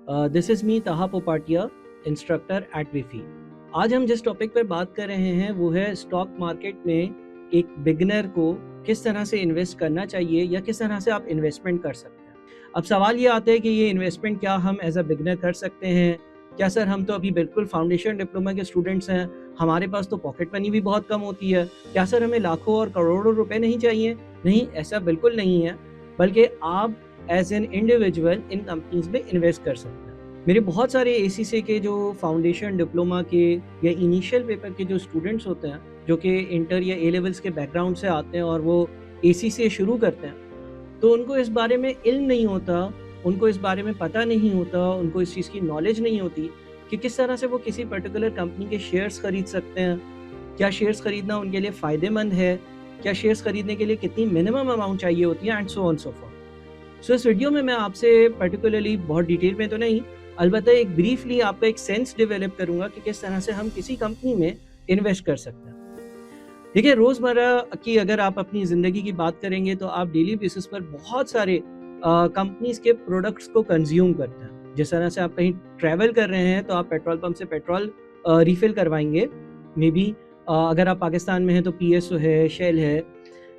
This is me ताहा पोपाटिया, instructor eight विफी। आज हम जिस टॉपिक पर बात कर रहे हैं वो है स्टॉक मार्केट में एक बिगिनर को किस तरह से इन्वेस्ट करना चाहिए या किस तरह से आप इन्वेस्टमेंट कर सकते हैं। अब सवाल ये आता है कि ये इन्वेस्टमेंट क्या हम एज अ बिगिनर कर सकते हैं? क्या सर, हम तो अभी बिल्कुल फाउंडेशन डिप्लोमा के स्टूडेंट्स हैं, हमारे पास तो पॉकेट मनी भी बहुत कम होती है, क्या सर हमें लाखों और करोड़ों रुपए नहीं चाहिए? नहीं, ऐसा बिल्कुल नहीं है, बल्कि आप as an individual in companies में इन्वेस्ट कर सकते हैं। मेरे बहुत सारे एसीसी के जो फाउंडेशन डिप्लोमा के या इनिशियल पेपर के जो स्टूडेंट्स होते हैं, जो कि इंटर या ए लेवल्स के बैकग्राउंड से आते हैं और वो एसी से शुरू करते हैं, तो उनको इस बारे में इल्म नहीं होता, उनको इस बारे में पता नहीं होता, उनको इस चीज़ की नॉलेज नहीं होती कि किस तरह से वो किसी पर्टिकुलर कंपनी के शेयर्स खरीद सकते हैं, क्या शेयर्स खरीदना उनके लिए फ़ायदेमंद है, क्या शेयर्स खरीदने के लिए कितनी मिनिमम अमाउंट चाहिए होती है, and so on so forth. So इस वीडियो में मैं आपसे पर्टिकुलरली बहुत डिटेल में तो नहीं, अलबत्ता एक ब्रीफली आपका एक सेंस डेवलप करूँगा कि किस तरह से हम किसी कंपनी में इन्वेस्ट कर सकते हैं। देखिए, रोज़मर्रा की अगर आप अपनी ज़िंदगी की बात करेंगे तो आप डेली बेसिस पर बहुत सारे कंपनीज़ के प्रोडक्ट्स को कंज़्यूम करते हैं। जिस तरह से आप कहीं ट्रैवल कर रहे हैं तो आप पेट्रोल पंप से पेट्रोल रिफ़िल करवाएँगे। मे बी अगर आप पाकिस्तान में हैं तो पीएसओ है, शेल है।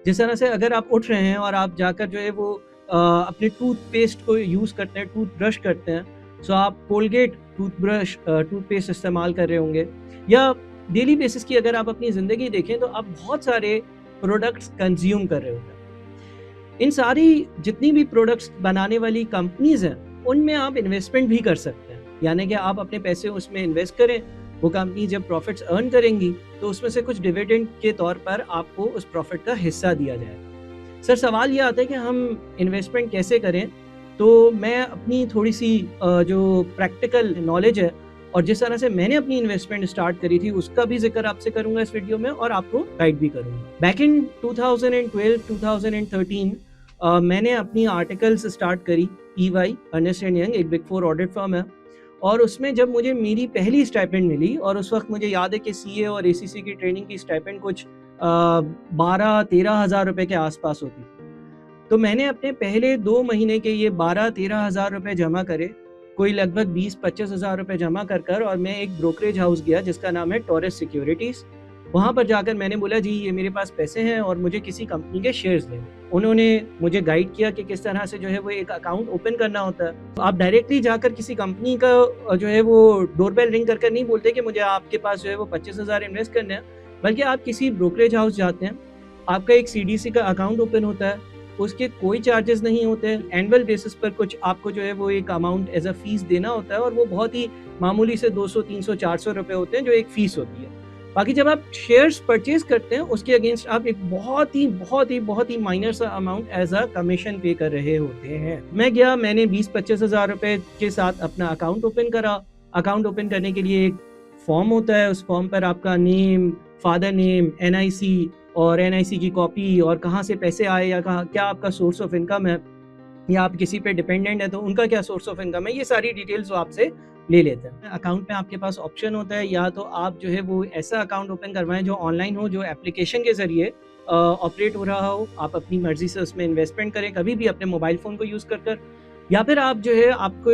जिस तरह से अगर आप उठ रहे हैं और आप जाकर जो है वो अपने टूथपेस्ट को यूज़ करते हैं, टूथब्रश करते हैं, सो आप कोलगेट टूथपेस्ट इस्तेमाल कर रहे होंगे, या डेली बेसिस की अगर आप अपनी ज़िंदगी देखें तो आप बहुत सारे प्रोडक्ट्स कंज़्यूम कर रहे होते हैं। इन सारी जितनी भी प्रोडक्ट्स बनाने वाली कंपनीज़ हैं, उनमें आप इन्वेस्टमेंट भी कर सकते हैं। यानी कि आप अपने पैसे उसमें इन्वेस्ट करें, वो कंपनी जब प्रॉफ़िट्स अर्न करेंगी तो उसमें से कुछ डिविडेंड के तौर पर आपको उस प्रॉफ़िट का हिस्सा दिया जाएगा। सर, सवाल ये आता है कि हम इन्वेस्टमेंट कैसे करें? तो मैं अपनी थोड़ी-सी जो प्रैक्टिकल नॉलेज है और जिस तरह से मैंने अपनी इन्वेस्टमेंट स्टार्ट करी थी, उसका भी ज़िक्र आपसे करूँगा इस वीडियो में और आपको गाइड भी करूँगा। बैक इन 2012-2013 मैंने अपनी आर्टिकल्स स्टार्ट करी, ईवाई, अर्नेस्ट एंड यंग, एक बिग 4 ऑडिट फर्म है, और उसमें जब मुझे मेरी पहली स्टाइपेंड मिली, और उस वक़्त मुझे याद है कि सीए और एसीसी की ट्रेनिंग की स्टाइपेंड कुछ 12-13 हज़ार रुपए के आस-पास होती थी। तो मैंने अपने पहले 2 महीने के ये 12-13 हज़ार रुपए जमा करे, कोई लगभग 20-25 हज़ार रुपए जमा कर और मैं एक ब्रोकरेज हाउस गया जिसका नाम है टॉरस सिक्योरिटीज़। वहाँ पर जाकर मैंने बोला, जी ये मेरे पास पैसे हैं और मुझे किसी कंपनी के शेयर्स लेने। उन्होंने मुझे गाइड किया कि किस तरह से जो है वो एक अकाउंट ओपन करना होता है। तो आप डायरेक्टली जाकर किसी कंपनी का जो है वो डोरबेल रिंग कर नहीं बोलते कि मुझे आपके पास जो है वो 25 हज़ार इन्वेस्ट करने हैं, बल्कि आप किसी ब्रोकरेज हाउस जाते हैं, आपका एक सीडीसी का अकाउंट ओपन होता है, उसके कोई चार्जेस नहीं होते हैं, एनुअल बेसिस पर कुछ आपको जो है वो एक अमाउंट एज़ अ फ़ीस देना होता है, और वो बहुत ही मामूली से 200, 300, 400 रुपए होते हैं जो एक फ़ीस होती है। बाकी जब आप शेयर्स परचेज़ करते हैं उसके अगेंस्ट आप एक बहुत ही माइनर सा अमाउंट एज़ अ कमीशन पे कर रहे होते हैं। मैं गया, मैंने 20-25 हज़ार रुपए के साथ अपना अकाउंट ओपन करा। अकाउंट ओपन करने के लिए एक फॉर्म होता है, उस फॉर्म पर आपका नेम, फादर नेम, एनआईसी और एनआईसी की कॉपी, और कहाँ से पैसे आए, या कहाँ क्या आपका सोर्स ऑफ इनकम है, या आप किसी पे डिपेंडेंट है तो उनका क्या सोर्स ऑफ इनकम है, ये सारी डिटेल्स वो आपसे ले लेते हैं। अकाउंट में आपके पास ऑप्शन होता है, या तो आप जो है वो ऐसा अकाउंट ओपन करवाएं जो ऑनलाइन हो, जो एप्लीकेशन के ज़रिए ऑपरेट हो रहा हो, आप अपनी मर्ज़ी से उसमें इन्वेस्टमेंट करें कभी भी अपने मोबाइल फ़ोन को यूज़ कर, या फिर आप जो है आपको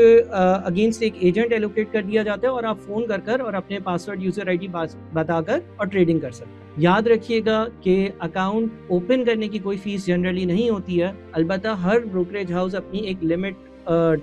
अगेंस्ट एक एजेंट एलोकेट कर दिया जाता है और आप फ़ोन कर और अपने पासवर्ड, यूज़र आईडी बताकर और ट्रेडिंग कर सकते हैं। याद रखिएगा कि अकाउंट ओपन करने की कोई फ़ीस जनरली नहीं होती है, अलबत्ता हर ब्रोकरेज हाउस अपनी एक लिमिट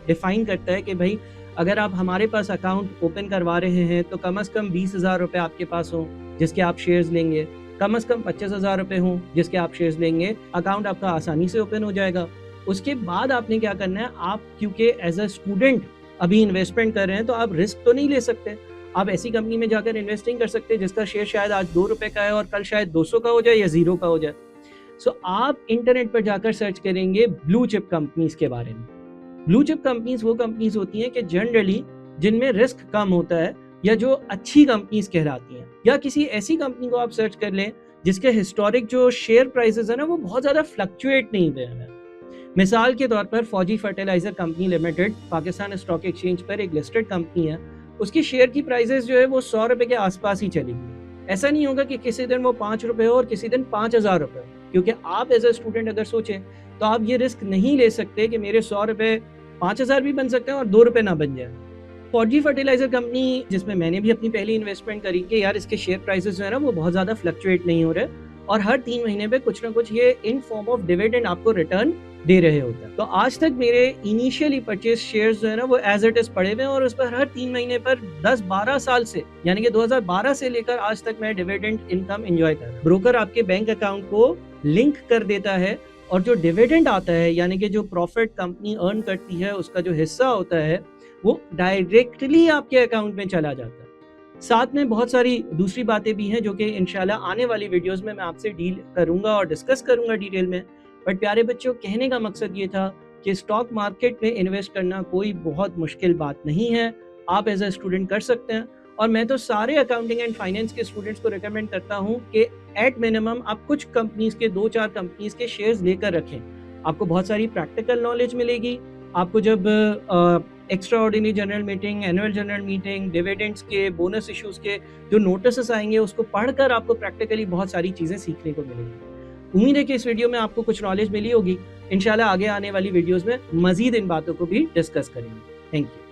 डिफ़ाइन करता है कि भई अगर आप हमारे पास अकाउंट ओपन करवा रहे हैं तो कम से कम 20,000 रुपए आपके पास हों जिसके आप शेयर्स लेंगे, कम से कम 25,000 रुपए हों जिसके आप शेयर्स लेंगे, अकाउंट आपका आसानी से ओपन हो जाएगा। उसके बाद आपने क्या करना है, आप क्योंकि एज़ अ स्टूडेंट अभी इन्वेस्टमेंट कर रहे हैं तो आप रिस्क तो नहीं ले सकते। आप ऐसी कंपनी में जाकर इन्वेस्ट नहीं कर सकते जिसका शेयर शायद आज 2 रुपए का है और कल शायद 200 का हो जाए या 0 का हो जाए। सो आप इंटरनेट पर जाकर सर्च करेंगे ब्लू चिप कंपनीज़ के बारे में। ब्लू चिप कंपनीज़ वो कंपनीज़ होती हैं कि जनरली जिनमें रिस्क कम होता है, या जो अच्छी कंपनीज़ कहलाती हैं, या किसी ऐसी कंपनी को आप सर्च कर लें जिसके हिस्टोरिक जो शेयर प्राइसेज़ है ना वो बहुत ज़्यादा फ्लक्चुएट नहीं हुए हैं। मिसाल के तौर पर फौजी fertiliser company limited Pakistan stock exchange पर एक लिस्टेड कंपनी है, उसकी शेयर की प्राइसेस जो है वो 100 रुपए के आसपास ही चलेगी। ऐसा नहीं होगा कि किसी दिन वो 5 रुपए हो और किसी दिन 5,000 रुपए हो, क्योंकि आप एज अ स्टूडेंट अगर सोचें तो आप ये रिस्क नहीं ले सकते कि मेरे 100 रुपए 5,000 भी बन सकते हैं और 2 रुपए ना बन जाए। फॉर्जी फर्टिलाइजर कंपनी, जिसमें मैंने भी अपनी पहली इन्वेस्टमेंट करी कि यार इसके शेयर प्राइसेस जो है ना वो बहुत ज़्यादा फ्लक्चुएट नहीं हो रहे और हर 3 महीने पे कुछ ना कुछ ये इन फॉर्म ऑफ डिविडेंड आपको रिटर्न दे रहे होते हैं। तो आज तक मेरे इनिशियली परचेज शेयर्स जो है ना वो एज इट इज पड़े हुए हैं और उस पर हर 3 महीने पर 10-12 साल से, यानी कि 2012 से लेकर आज तक मैं डिविडेंड इनकम एंजॉय कर रहा हूँ। ब्रोकर आपके बैंक अकाउंट को लिंक कर देता है और जो डिविडेंड आता है, यानी कि जो प्रॉफिट कंपनी अर्न करती है उसका जो हिस्सा होता है वो डायरेक्टली आपके अकाउंट में चला जाता है। साथ में बहुत सारी दूसरी बातें भी हैं जो कि इंशाल्लाह आने वाली वीडियोस में मैं आपसे डील करूंगा और डिस्कस करूंगा डिटेल में। बट प्यारे बच्चों, कहने का मकसद ये था कि स्टॉक मार्केट में इन्वेस्ट करना कोई बहुत मुश्किल बात नहीं है, आप एज ए स्टूडेंट कर सकते हैं। और मैं तो सारे अकाउंटिंग एंड फाइनेंस के स्टूडेंट्स को रिकमेंड करता हूँ कि एट मिनिमम आप कुछ कंपनीज के 2-4 कंपनीज के शेयर्स लेकर रखें। आपको बहुत सारी प्रैक्टिकल नॉलेज मिलेगी। आपको जब extra ordinary general meeting, annual general meeting, dividends के, बोनस इश्यूज के जो नोटिस आएंगे उसको पढ़कर आपको प्रैक्टिकली बहुत सारी चीज़ें सीखने को मिलेंगी। उम्मीद है कि इस वीडियो में आपको कुछ नॉलेज मिली होगी। इंशाल्लाह आगे आने वाली वीडियोस में मजीद इन बातों को भी डिस्कस करेंगे। Thank you.